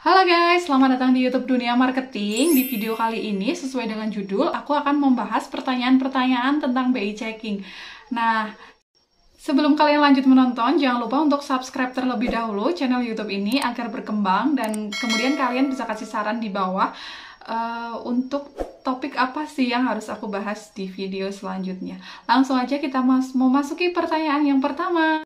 Halo guys, selamat datang di YouTube Dunia Marketing. Di video kali ini, sesuai dengan judul, aku akan membahas pertanyaan-pertanyaan tentang BI checking. Nah, sebelum kalian lanjut menonton, jangan lupa untuk subscribe terlebih dahulu channel YouTube ini agar berkembang, dan kemudian kalian bisa kasih saran di bawah untuk topik apa sih yang harus aku bahas di video selanjutnya. Langsung aja kita memasuki pertanyaan yang pertama.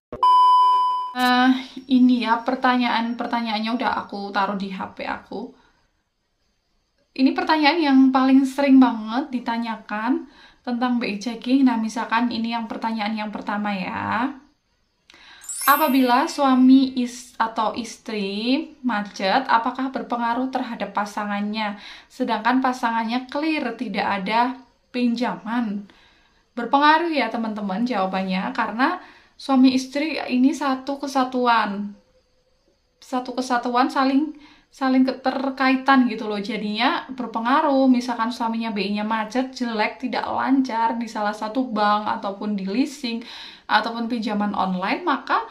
Ini ya pertanyaannya udah aku taruh di HP aku. Ini pertanyaan yang paling sering banget ditanyakan tentang BI checking. Nah, misalkan ini yang pertanyaan yang pertama ya. Apabila suami atau istri macet, apakah berpengaruh terhadap pasangannya? Sedangkan pasangannya clear, tidak ada pinjaman. Berpengaruh ya teman-teman jawabannya, karena suami istri ini satu kesatuan saling keterkaitan gitu loh, jadinya berpengaruh. Misalkan suaminya BI-nya macet, jelek, tidak lancar di salah satu bank ataupun di leasing ataupun pinjaman online, maka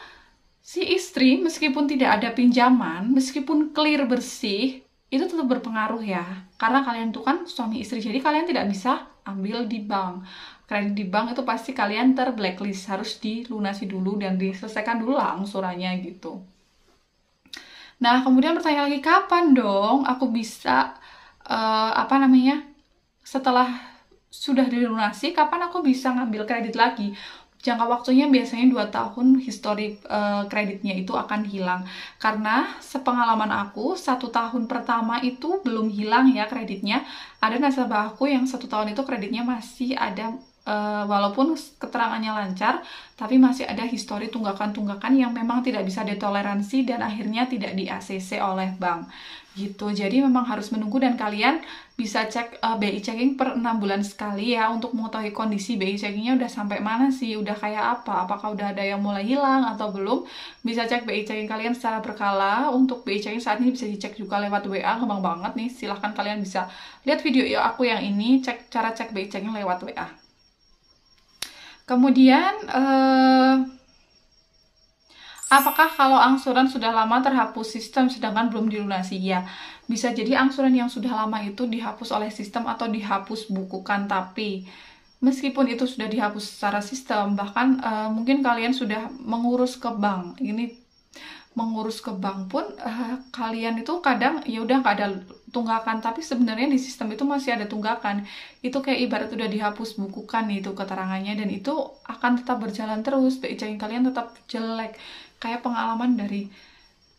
si istri meskipun tidak ada pinjaman, meskipun clear bersih, itu tetap berpengaruh ya, karena kalian tuh kan suami istri, jadi kalian tidak bisa ambil di bank. Kredit di bank itu pasti kalian terblacklist, harus dilunasi dulu dan diselesaikan dulu lah angsurannya gitu. Nah, kemudian pertanyaan lagi, kapan dong aku bisa setelah sudah dilunasi, kapan aku bisa ngambil kredit lagi? Jangka waktunya biasanya 2 tahun, histori kreditnya itu akan hilang. Karena sepengalaman aku, 1 tahun pertama itu belum hilang ya kreditnya. Ada nasabah aku yang 1 tahun itu kreditnya masih ada, walaupun keterangannya lancar, tapi masih ada histori tunggakan-tunggakan yang memang tidak bisa ditoleransi dan akhirnya tidak di ACC oleh bank gitu. Jadi memang harus menunggu, dan kalian bisa cek BI checking per 6 bulan sekali ya, untuk mengetahui kondisi BI checkingnya udah sampai mana sih, udah kayak apa, apakah udah ada yang mulai hilang atau belum. Bisa cek BI checking kalian secara berkala. Untuk BI checking saat ini bisa dicek juga lewat WA, gampang banget nih. Silahkan kalian bisa lihat video aku yang ini, cara cek BI checking lewat WA. Kemudian apakah kalau angsuran sudah lama terhapus sistem sedangkan belum dilunasi? Ya, bisa jadi angsuran yang sudah lama itu dihapus oleh sistem atau dihapus bukukan, tapi meskipun itu sudah dihapus secara sistem, bahkan mungkin kalian sudah mengurus ke bank. Ini mengurus ke bank pun kalian itu kadang ya udah nggak ada tunggakan, tapi sebenarnya di sistem itu masih ada tunggakan. Itu kayak ibarat udah dihapus bukukan itu keterangannya, dan itu akan tetap berjalan terus. BI checking kalian tetap jelek. Kayak pengalaman dari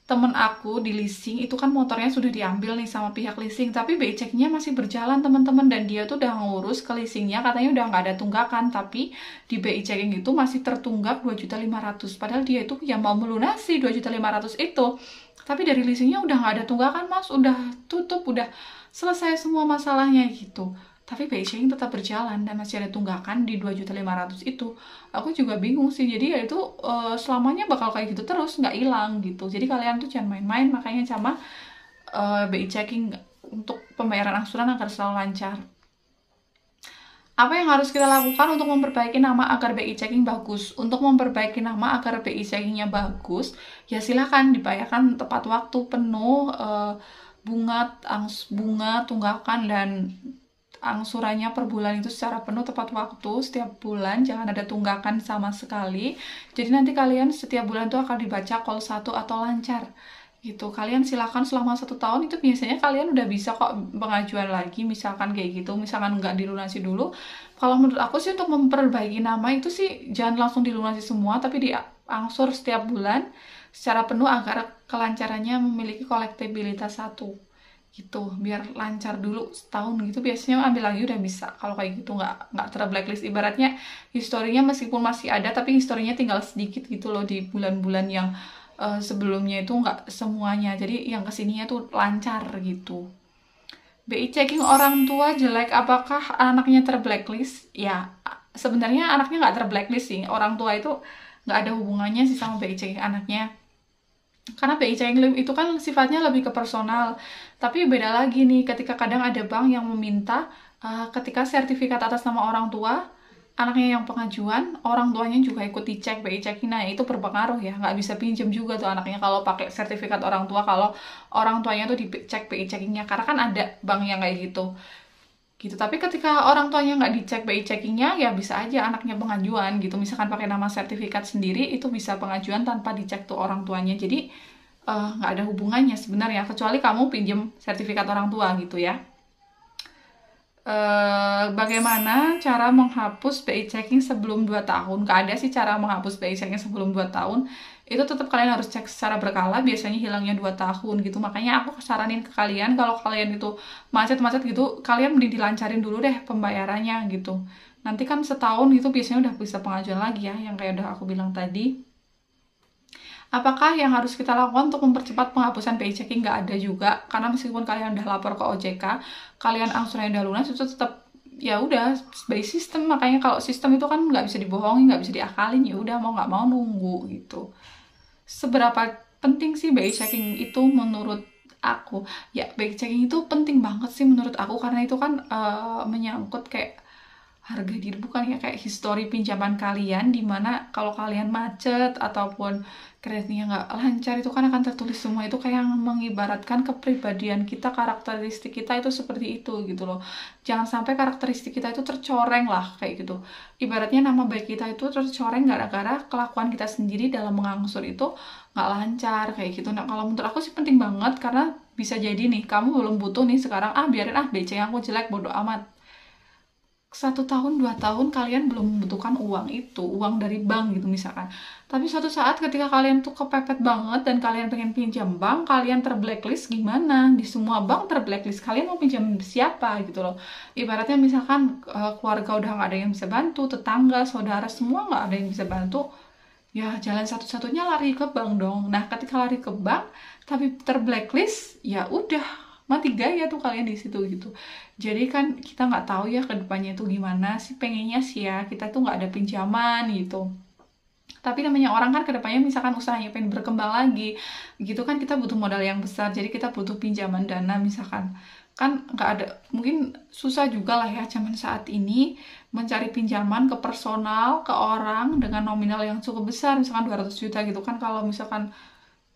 temen aku di leasing, itu kan motornya sudah diambil nih sama pihak leasing, tapi BI checkingnya masih berjalan teman-teman, dan dia tuh udah ngurus ke leasingnya, katanya udah nggak ada tunggakan, tapi di BI checking itu masih tertunggak 2.500.000, padahal dia itu ya mau melunasi 2.500.000 itu, tapi dari leasingnya udah nggak ada tunggakan mas, udah tutup, udah selesai semua masalahnya gitu, tapi BI checking tetap berjalan dan masih ada tunggakan di 2.500.000 itu. Aku juga bingung sih, jadi ya itu selamanya bakal kayak gitu terus, nggak hilang gitu. Jadi kalian tuh jangan main-main makanya sama BI checking untuk pembayaran angsuran agar selalu lancar. Apa yang harus kita lakukan untuk memperbaiki nama agar BI checking bagus? Untuk memperbaiki nama agar BI checkingnya bagus, ya silahkan dibayarkan tepat waktu, penuh bunga, tunggakan, dan angsurannya per bulan itu secara penuh tepat waktu setiap bulan, jangan ada tunggakan sama sekali. Jadi nanti kalian setiap bulan tuh akan dibaca call 1 atau lancar gitu. Kalian silakan selama 1 tahun itu biasanya kalian udah bisa kok pengajuan lagi, misalkan kayak gitu, misalkan nggak dilunasi dulu. Kalau menurut aku sih untuk memperbaiki nama itu sih jangan langsung dilunasi semua, tapi diangsur setiap bulan secara penuh agar kelancarannya memiliki kolektibilitas 1 gitu, biar lancar dulu setahun gitu, biasanya ambil lagi udah bisa. Kalau kayak gitu nggak terblacklist, ibaratnya historinya meskipun masih ada, tapi historinya tinggal sedikit gitu loh di bulan-bulan yang sebelumnya itu nggak semuanya, jadi yang kesininya tuh lancar gitu. BI checking orang tua jelek, apakah anaknya terblacklist? Ya, sebenarnya anaknya nggak terblacklist sih, orang tua itu nggak ada hubungannya sih sama BI checking anaknya, karena BI checking itu kan sifatnya lebih ke personal. Tapi beda lagi nih ketika kadang ada bank yang meminta ketika sertifikat atas nama orang tua anaknya yang pengajuan, orang tuanya juga ikut dicek BI checking. Nah, itu berpengaruh ya, nggak bisa pinjam juga tuh anaknya kalau pakai sertifikat orang tua, kalau orang tuanya tuh dicek BI checkingnya, karena kan ada bank yang kayak gitu. Tapi ketika orang tuanya nggak dicek BI checkingnya, ya bisa aja anaknya pengajuan gitu. Misalkan pakai nama sertifikat sendiri, itu bisa pengajuan tanpa dicek tuh orang tuanya. Jadi nggak ada hubungannya sebenarnya, kecuali kamu pinjam sertifikat orang tua gitu ya. Bagaimana cara menghapus BI checking sebelum 2 tahun? Nggak ada sih cara menghapus BI checking sebelum 2 tahun. Itu tetap kalian harus cek secara berkala, biasanya hilangnya 2 tahun gitu. Makanya aku saranin ke kalian, kalau kalian itu macet-macet gitu, kalian mending dilancarin dulu deh pembayarannya gitu. Nanti kan setahun itu biasanya udah bisa pengajuan lagi ya, yang kayak udah aku bilang tadi. Apakah yang harus kita lakukan untuk mempercepat penghapusan BI checking? Nggak ada juga, karena meskipun kalian udah lapor ke OJK, kalian angsurannya udah lunas, itu tetap ya udah by sistem. Makanya kalau sistem itu kan nggak bisa dibohongin, nggak bisa diakalin, ya udah mau nggak mau nunggu gitu. Seberapa penting sih BI checking itu menurut aku? Ya, BI checking itu penting banget sih menurut aku, karena itu kan menyangkut kayak harga diri, bukan ya, kayak histori pinjaman kalian, dimana kalau kalian macet ataupun kreditnya nggak lancar, itu kan akan tertulis semua. Itu kayak mengibaratkan kepribadian kita, karakteristik kita itu seperti itu gitu loh. Jangan sampai karakteristik kita itu tercoreng lah kayak gitu. Ibaratnya nama baik kita itu tercoreng gara-gara kelakuan kita sendiri dalam mengangsur itu nggak lancar kayak gitu. Nah, kalau menurut aku sih penting banget, karena bisa jadi nih kamu belum butuh nih sekarang, biarin BC aku jelek, bodo amat. 1 tahun 2 tahun kalian belum membutuhkan uang itu, uang dari bank gitu misalkan. Tapi suatu saat ketika kalian tuh kepepet banget dan kalian pengen pinjam bank, kalian terblacklist, gimana? Di semua bank terblacklist, kalian mau pinjam siapa gitu loh. Ibaratnya misalkan keluarga udah nggak ada yang bisa bantu, tetangga, saudara, semua nggak ada yang bisa bantu, ya jalan satu-satunya lari ke bank dong. Nah, ketika lari ke bank tapi terblacklist, ya udah mati gaya tuh kalian di situ gitu. Jadi kan kita nggak tahu ya kedepannya itu gimana sih. Pengennya sih ya kita tuh nggak ada pinjaman gitu. Tapi namanya orang kan kedepannya misalkan usahanya pengen berkembang lagi gitu kan, kita butuh modal yang besar. Jadi kita butuh pinjaman dana misalkan. Kan nggak ada, mungkin susah juga lah ya zaman saat ini mencari pinjaman ke personal, ke orang dengan nominal yang cukup besar, misalkan 200 juta gitu kan. Kalau misalkan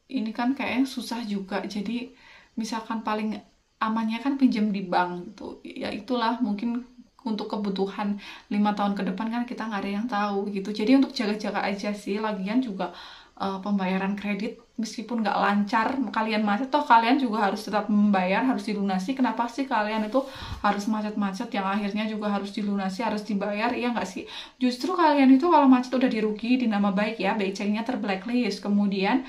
ini kan kayaknya susah juga. Jadi misalkan paling amannya kan pinjam di bank gitu. Ya itulah mungkin untuk kebutuhan 5 tahun ke depan kan kita nggak ada yang tahu gitu. Jadi untuk jaga-jaga aja sih. Lagian juga pembayaran kredit meskipun nggak lancar, kalian macet, toh kalian juga harus tetap membayar, harus dilunasi. Kenapa sih kalian itu harus macet-macet yang akhirnya juga harus dilunasi, harus dibayar? Iya nggak sih? Justru kalian itu kalau macet udah dirugi di nama baik ya, BI checkingnya terblacklist. Kemudian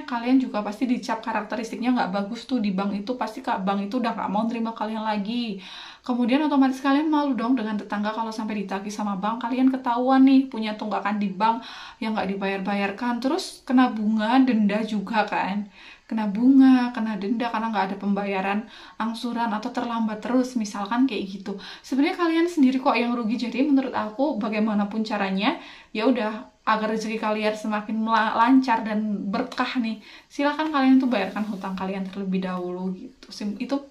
kalian juga pasti dicap karakteristiknya nggak bagus tuh di bank itu, pasti bank itu udah nggak mau terima kalian lagi. Kemudian otomatis kalian malu dong dengan tetangga kalau sampai ditagih sama bank, kalian ketahuan nih punya tunggakan di bank yang nggak dibayar-bayarkan, terus kena bunga, denda juga kan, kena bunga, kena denda karena nggak ada pembayaran angsuran atau terlambat terus misalkan kayak gitu. Sebenarnya kalian sendiri kok yang rugi. Jadi menurut aku bagaimanapun caranya, ya udah, agar rezeki kalian semakin lancar dan berkah nih, silahkan kalian tuh bayarkan hutang kalian terlebih dahulu gitu. Itu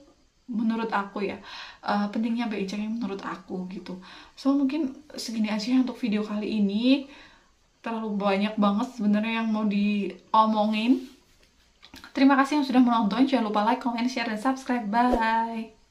menurut aku ya, pentingnya BI checking menurut aku gitu. So mungkin segini aja untuk video kali ini. Terlalu banyak banget sebenarnya yang mau diomongin. Terima kasih yang sudah menonton. Jangan lupa like, comment, share, dan subscribe. Bye.